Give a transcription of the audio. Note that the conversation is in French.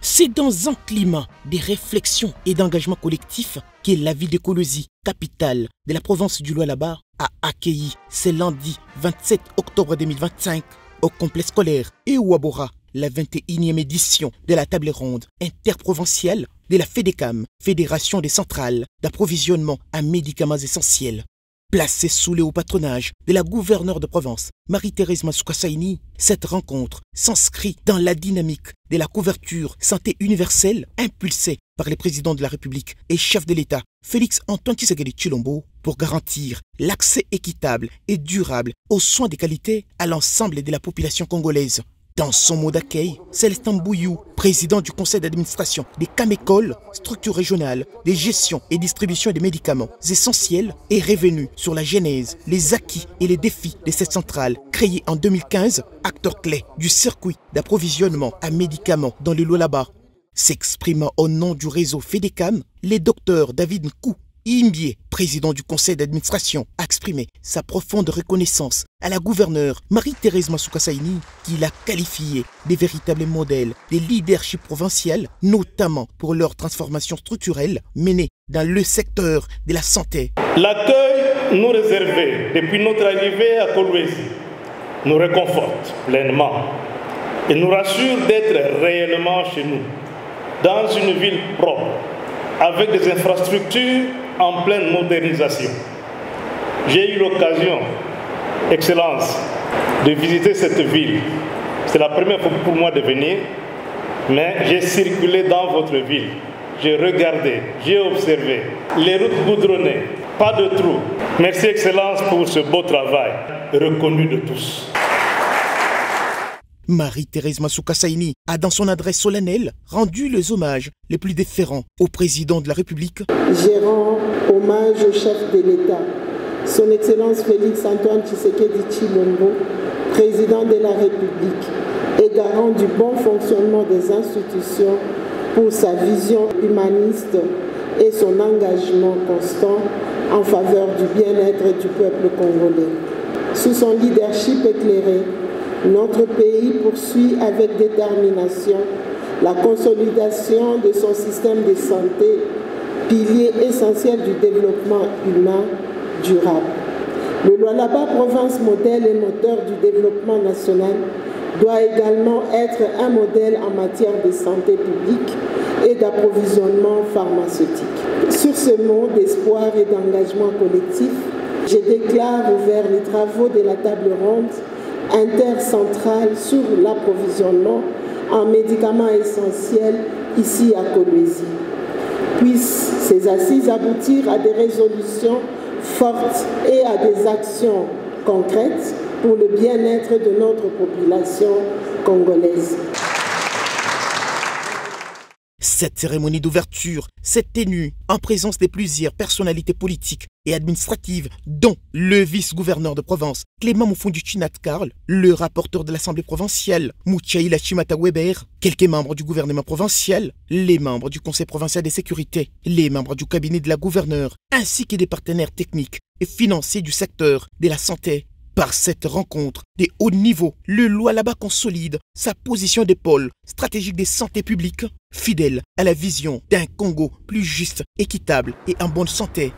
C'est dans un climat de réflexion et d'engagement collectif que la ville de Kolosi, capitale de la province du Lualaba, a accueilli ce lundi 27 octobre 2025 au complexe scolaire Ewabora la 21e édition de la table ronde interprovinciale de la FEDECAM, Fédération des centrales d'approvisionnement en médicaments essentiels. Placée sous le haut patronage de la gouverneure de province, Marie-Thérèse Masuka-Saini, cette rencontre s'inscrit dans la dynamique de la couverture santé universelle impulsée par le président de la République et chef de l'État, Félix Antoine Tshisekedi Tshilombo, pour garantir l'accès équitable et durable aux soins de qualité à l'ensemble de la population congolaise. Dans son mot d'accueil, Célestin Bouyou, président du conseil d'administration des CAMECOL, structure régionale de gestion et distribution des médicaments essentiels, est revenu sur la genèse, les acquis et les défis de cette centrale créée en 2015, acteur clé du circuit d'approvisionnement à médicaments dans le Lualaba. S'exprimant au nom du réseau FEDECAM, le docteur David Nkou Imbie, président du conseil d'administration, a exprimé sa profonde reconnaissance à la gouverneure Marie-Thérèse Masuka-Saini, qui l'a qualifié de véritables modèles de leadership provincial, notamment pour leur transformation structurelle menée dans le secteur de la santé. L'accueil nous réservé depuis notre arrivée à Kolwezi nous réconforte pleinement et nous rassure d'être réellement chez nous, dans une ville propre, avec des infrastructures en pleine modernisation. J'ai eu l'occasion, Excellence, de visiter cette ville. C'est la première fois pour moi de venir, mais j'ai circulé dans votre ville. J'ai regardé, j'ai observé les routes goudronnées, pas de trous. Merci Excellence pour ce beau travail, reconnu de tous. Marie-Thérèse Masuka-Saini a dans son adresse solennelle rendu les hommages les plus déférents au président de la République. Je rends hommage au chef de l'État, son Excellence Félix Antoine Tshisekedi Tshilombo, président de la République et garant du bon fonctionnement des institutions pour sa vision humaniste et son engagement constant en faveur du bien-être du peuple congolais. Sous son leadership éclairé, notre pays poursuit avec détermination la consolidation de son système de santé, pilier essentiel du développement humain durable. Le Lualaba, province modèle et moteur du développement national, doit également être un modèle en matière de santé publique et d'approvisionnement pharmaceutique. Sur ce mot d'espoir et d'engagement collectif, je déclare ouvert les travaux de la table ronde intercentrale sur l'approvisionnement en médicaments essentiels ici à Kolwezi. Puissent ces assises aboutir à des résolutions fortes et à des actions concrètes pour le bien-être de notre population congolaise. Cette cérémonie d'ouverture s'est tenue en présence de plusieurs personnalités politiques et administratives, dont le vice-gouverneur de province, Clément Moufoundu Chinat-Karl, le rapporteur de l'Assemblée provinciale, Mouchaïla Chimata-Weber, quelques membres du gouvernement provincial, les membres du Conseil provincial de sécurité, les membres du cabinet de la gouverneure, ainsi que des partenaires techniques et financiers du secteur de la santé. Par cette rencontre de haut niveau, le Lualaba consolide sa position de pôle stratégique de santé publique, fidèle à la vision d'un Congo plus juste, équitable et en bonne santé.